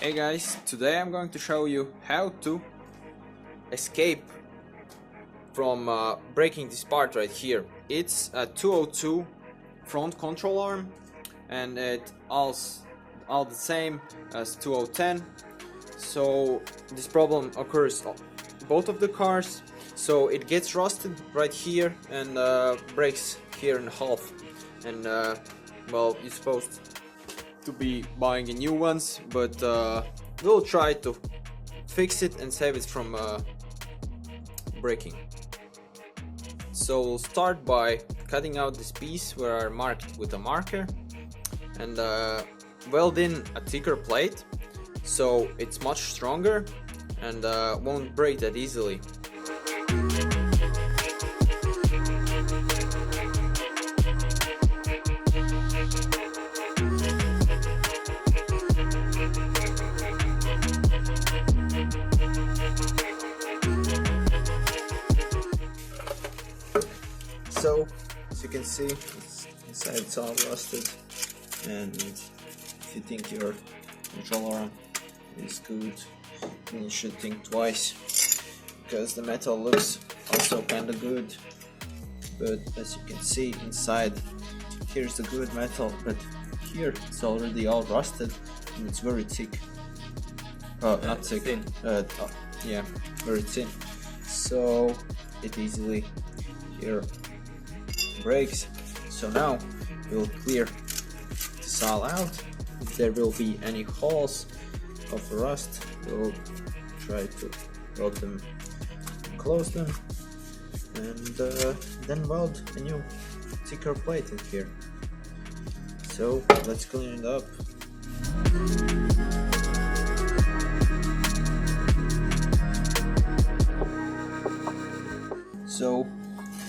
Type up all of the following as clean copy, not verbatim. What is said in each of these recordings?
Hey guys, today I'm going to show you how to escape from breaking this part right here. It's a 202 front control arm and it's all the same as 2010. So this problem occurs on both of the cars. So it gets rusted right here and breaks here in half. And well, you're supposed to be buying a new ones, but we'll try to fix it and save it from breaking. So we'll start by cutting out this piece where I marked with a marker and weld in a thicker plate so it's much stronger and won't break that easily. So, as you can see, inside it's all rusted, and if you think your control arm is good, then you should think twice, because the metal looks also kinda good, but as you can see inside, here's the good metal, but here it's already all rusted, and it's very thick. Not thick, thin. Yeah, very thin, so it easily here breaks. So now we'll clear this all out. If there will be any holes of rust, we'll try to weld them, close them, and then weld a new thicker plate in here. So let's clean it up. So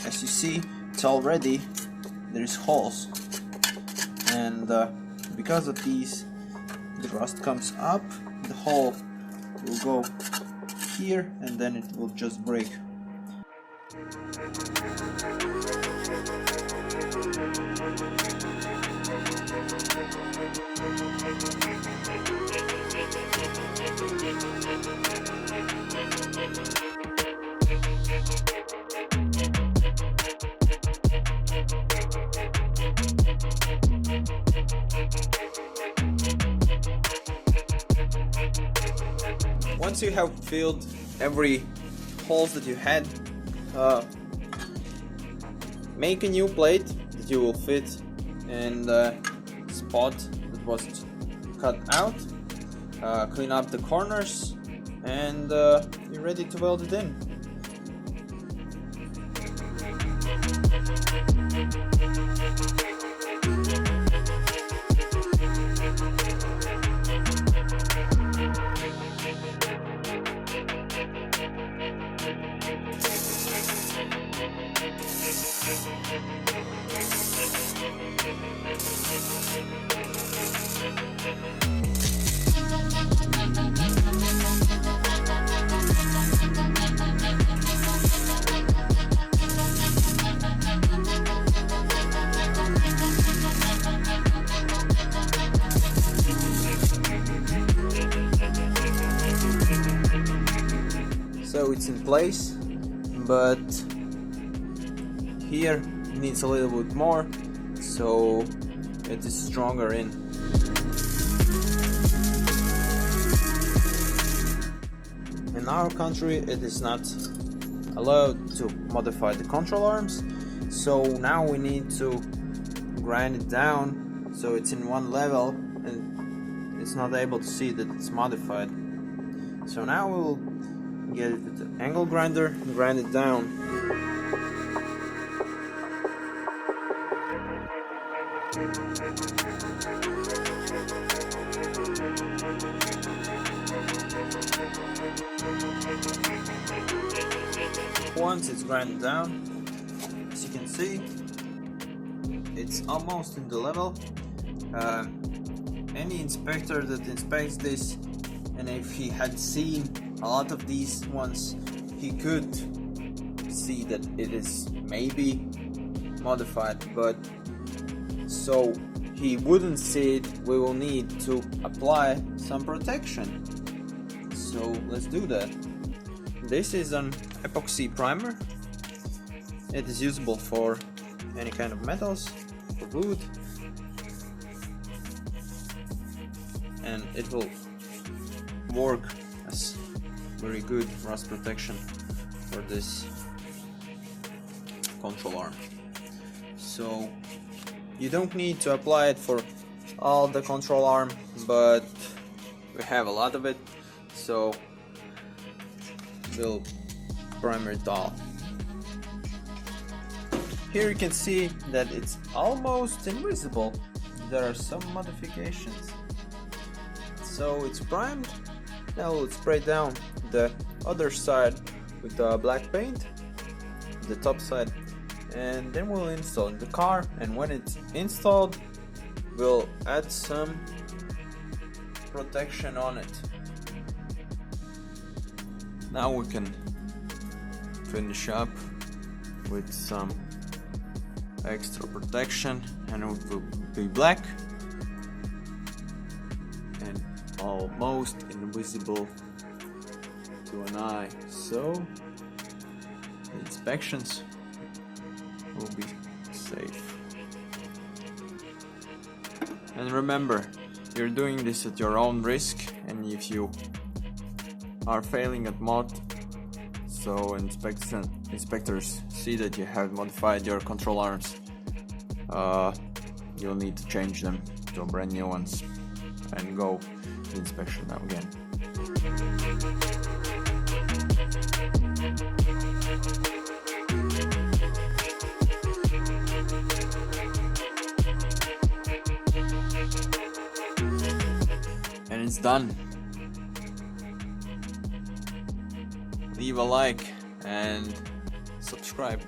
as you see, it's already there's holes, and because of these, the rust comes up, the hole will go here, and then it will just break. Once you have filled every holes that you had, make a new plate that you will fit in the spot that was cut out, clean up the corners, and you're ready to weld it in. So it's in place, but here it needs a little bit more, so it is stronger in. In our country it is not allowed to modify the control arms, so now we need to grind it down so it's in one level and it's not able to see that it's modified. So now we'll get it with the angle grinder and grind it down. Once it's grinded down, as you can see, it's almost in the level. Any inspector that inspects this, and if he had seen a lot of these ones, he could see that it is maybe modified, but so he wouldn't see it, we will need to apply some protection. So let's do that. This is an epoxy primer. It is usable for any kind of metals, for wood, and it will work as very good rust protection for this control arm. So you don't need to apply it for all the control arm, but we have a lot of it, so we'll primer it all. Here you can see that it's almost invisible. There are some modifications. So it's primed. Now we'll spray down the other side with black paint, the top side, and then we'll install in the car, and when it's installed we'll add some protection on it. Now we can finish up with some extra protection, and it will be black and almost invisible to an eye, so the inspections will be safe. And remember, you're doing this at your own risk, and if you are failing at mod, so inspectors see that you have modified your control arms, you'll need to change them to brand new ones and go to inspection now again. And it's done. Leave a like and subscribe.